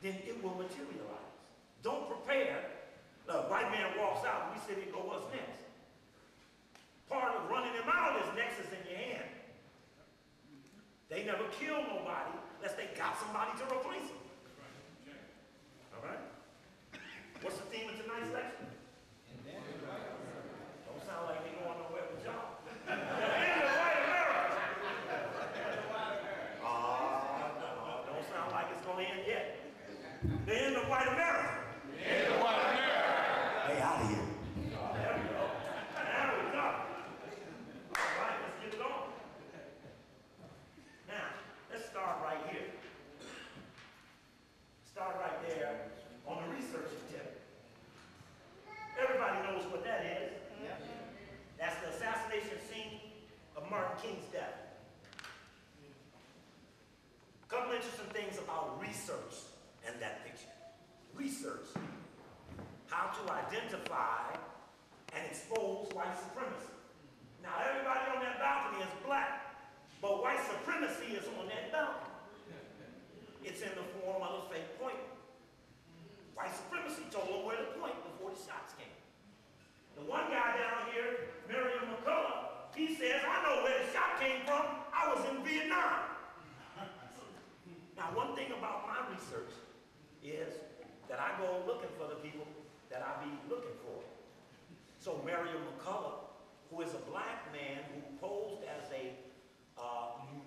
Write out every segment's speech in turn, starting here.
then it will materialize. Don't prepare. Look, white man walks out, we sit here and go, what's next? Part of running him out is next is in your hand. They never kill nobody unless they got somebody to replace them. All right? What's the theme of tonight's lecture? Don't sound like they going nowhere with y'all. The end of white America. No, don't sound like it's going to end yet. The end of white America. The end of white America. Hey, out of here. There we go. There we go. All right, let's get it on. Now, let's start right here. Start right there on the research tip. Everybody knows what that is. Yeah. That's the assassination scene of Martin King's death. A couple interesting things about research and that picture. Research. How to identify and expose white supremacy. Now everybody on that balcony is black, but white supremacy is on that balcony. It's in the form of a fake pointer. White supremacy told them where to point before the shots came. The one guy down here, Miriam McCullough, he says, I know where the shot came from. I was in Vietnam. Now, one thing about my research is that I go looking for the people that I be looking for. So Miriam McCullough, who is a black man who posed as a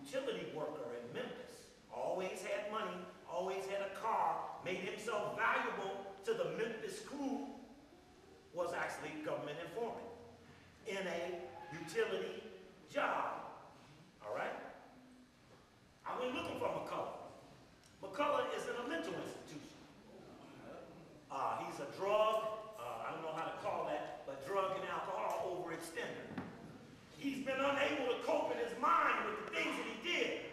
utility worker in Memphis, always had money, always had a car, made himself valuable to the Memphis crew, was actually government informant in a utility job. All right? I went looking for McCullough. McCullough is in a mental institution. He's a drug, I don't know how to call that, but drug and alcohol overextender. He's been unable to cope in his mind with the things that he did.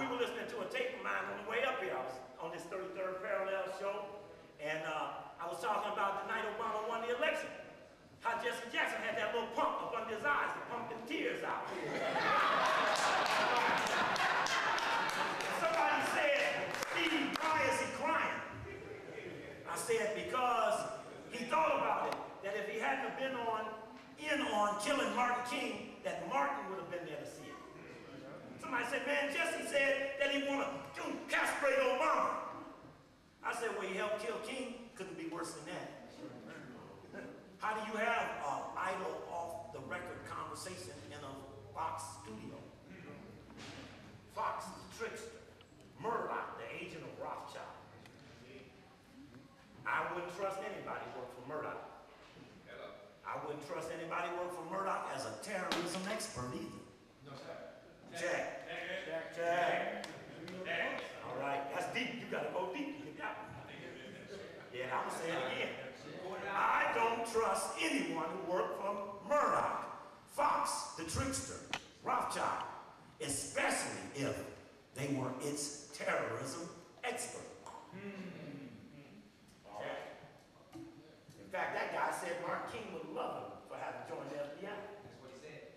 We were listening to a tape of mine on the way up here. I was on this 33rd Parallel show, and I was talking about the night Obama won the election. How Jesse Jackson had that little pump up under his eyes to pump the tears out. Somebody said, Steve, why is he crying? I said, because he thought about it, that if he hadn't have been in on killing Martin King, that Martin would have been there to see it. Somebody said, man, Jesse said that he want to castrate Obama. I said, well, he helped kill King. Couldn't be worse than that. How do you have an idle, off-the-record conversation in a Fox studio? Fox, the trickster. Murdoch, the agent of Rothschild. I wouldn't trust anybody who worked for Murdoch. I wouldn't trust anybody who worked for Murdoch as a terrorism expert either. No, sir. Jack. All right, that's deep. You got to go deep to get that one. Yeah, I'm going to say it again. I don't trust anyone who worked for Murdoch, Fox, the trickster, Rothschild, especially if they were its terrorism expert. All right. In fact, that guy said Martin King would love him for having joined the FBI. That's what he said.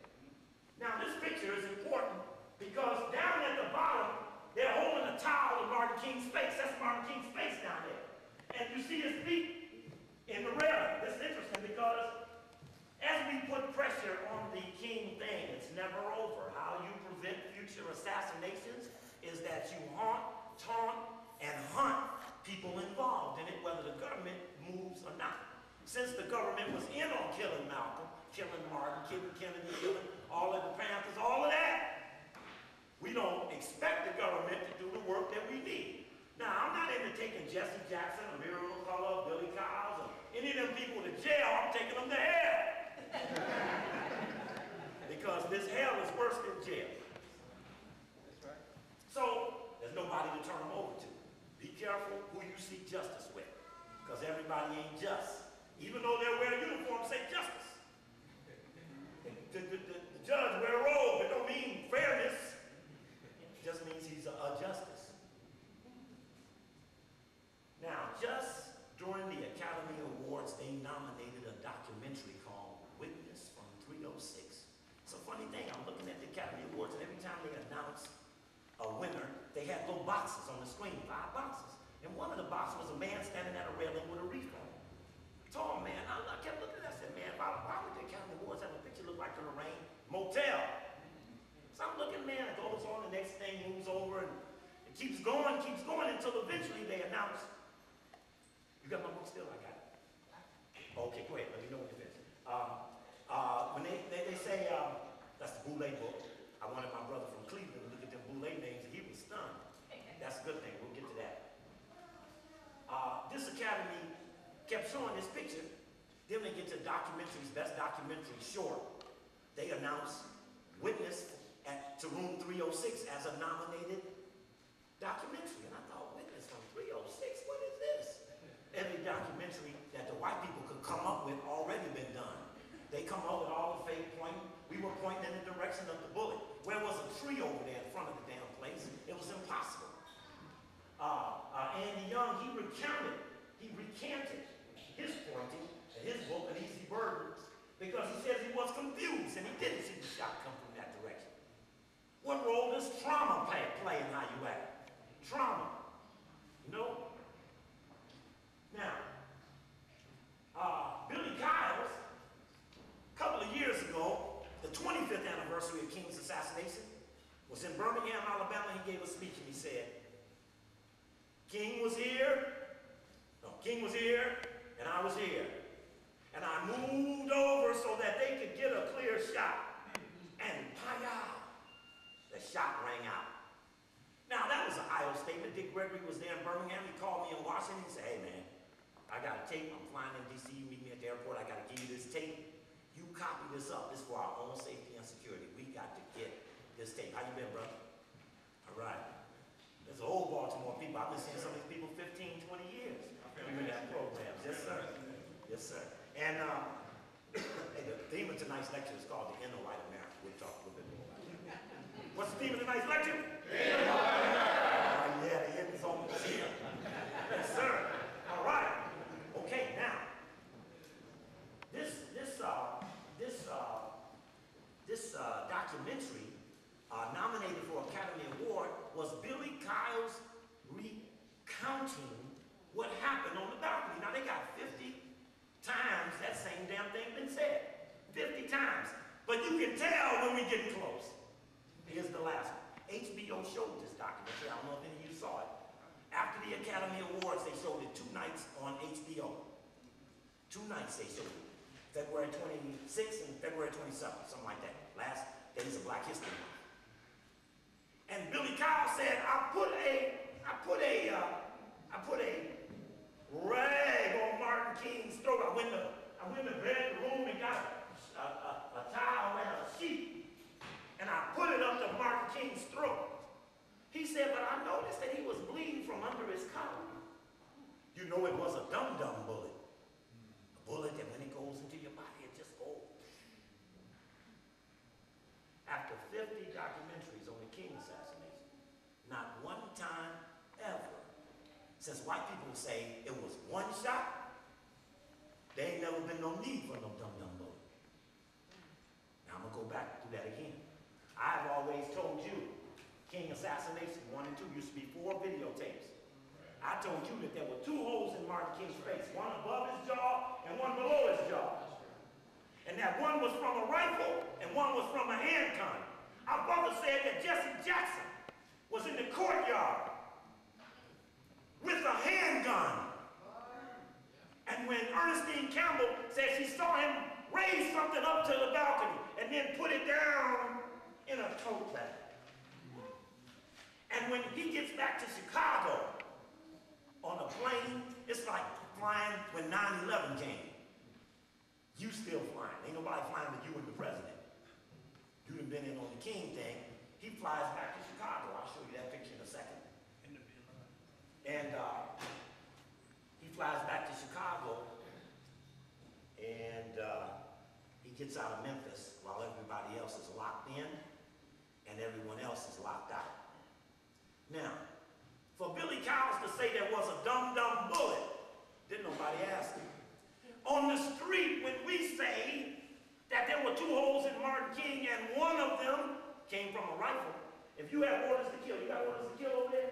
Now, this picture is important because down at the bottom, they're holding a towel of Martin King's face. That's Martin King's face down there. And you see his feet in the railing. This is interesting because as we put pressure on the King thing, it's never over. How you prevent future assassinations is that you haunt, taunt, and hunt people involved in it, whether the government moves or not. Since the government was in on killing Malcolm, killing Martin, killing Kennedy, killing all of the Panthers, all of that, we don't expect the government to do the work that we need. Now, I'm not into taking Jesse Jackson, or Miriam McCullough, Billy Kyles, or any of them people to jail. I'm taking them to hell. Because this hell is worse than jail. That's right. So, there's nobody to turn them over to. Be careful who you seek justice with, because everybody ain't just. Even though they're wearing uniforms, say justice. The judge wear a robe, it don't mean fairness. It just means he's a justice. Now, just during the Academy Awards, they nominated a documentary called Witness from 306. It's a funny thing, I'm looking at the Academy Awards, and every time they announce a winner, they have little boxes on the screen, 5 boxes. And one of the boxes was a man standing at a railing with a wreath on. Tall man. I kept looking at it. I said, man, why would the Academy Awards have a picture look like the Lorraine Motel? So I'm looking, man, it goes on, the next thing moves over, and it keeps going until eventually they announce, you got my book still? I got it. Okay, go ahead, let me know when you're finished. When they say, that's the Boulay book. I wanted my brother from Cleveland to look at them Boulay names, and he was stunned. That's a good thing, we'll get to that. This Academy kept showing this picture. Then they get to documentaries, best documentary short. They announce Witness to room 306 as a nominated documentary. And I thought, Witness from 306, what is this? Every documentary that the white people could come up with already been done. They come up with all the fake pointing. We were pointing in the direction of the bullet. Where was a tree over there in front of the damn place? It was impossible. Andy Young, he recanted his pointing in his book, An Easy Burden, because he says he was confused and he didn't see the shot come from that direction. What role does trauma play in how you act? Trauma. You know? Now, Billy Kyles, a couple of years ago, the 25th anniversary of King's assassination, was in Birmingham, Alabama. He gave a speech and he said, King was here, and I was here. And I moved over so that they could get a clear shot. And paya, the shot rang out. Now that was an Iowa statement. Dick Gregory was there in Birmingham. He called me in Washington and said, hey man, I got a tape. I'm flying in DC. You meet me at the airport. I got to give you this tape. You copy this up. This is for our own safety and security. We got to get this tape. How you been, brother? All right. There's old Baltimore people. I've been seeing some of these people 15, 20 years. We've been at programs. Yes, sir. Yes, sir. And the theme of tonight's lecture is called The Inner White America. We'll talk a little bit more about it. What's the theme of tonight's lecture? The Inner White America. Yeah, the end is almost here. Yes, sir. All right. Okay, now, this documentary nominated for Academy Award was Billy Kyles recounting what happened on the balcony. Now, they got 50 times that same damn thing been said. 50 times. But you can tell when we get close. Here's the last one. HBO showed this documentary. I don't know if any of you saw it. After the Academy Awards, they showed it 2 nights on HBO. 2 nights they showed it. February 26th and February 27th, something like that. Last days of Black History Month. And Billy Kyle said, I put a rag on Martin King's throat. I went in the bedroom and got a towel and a sheet, and I put it up to Martin King's throat. He said, but I noticed that he was bleeding from under his collar. You know it was a dum-dum bullet. A bullet that when it goes into your body, it just goes. After 50 documentaries on the King assassination, not one time ever, since white people say it was one shot, there ain't never been no need for no dum-dum bullet. Now I'm gonna go back to that again. I've always told you, King assassination 1 and 2 used to be 4 videotapes. I told you that there were 2 holes in Martin King's face, one above his jaw and one below his jaw. And that one was from a rifle and one was from a handgun. Our brother said that Jesse Jackson was in the courtyard with a handgun. And when Ernestine Campbell said she saw him raise something up to the balcony and then put it down in a tote bag. And when he gets back to Chicago on a plane, it's like flying when 9/11 came. You still flying. Ain't nobody flying but you and the president. You done been in on the King thing. He flies back to Chicago. I'll show you that picture in a second. And he flies back to Chicago, and he gets out of Memphis while everybody else is locked in and everyone else is locked out. Now, for Billy Kyles to say there was a dum-dum bullet, didn't nobody ask him. On the street, when we say that there were 2 holes in Martin King and one of them came from a rifle, if you have orders to kill, you got orders to kill over there?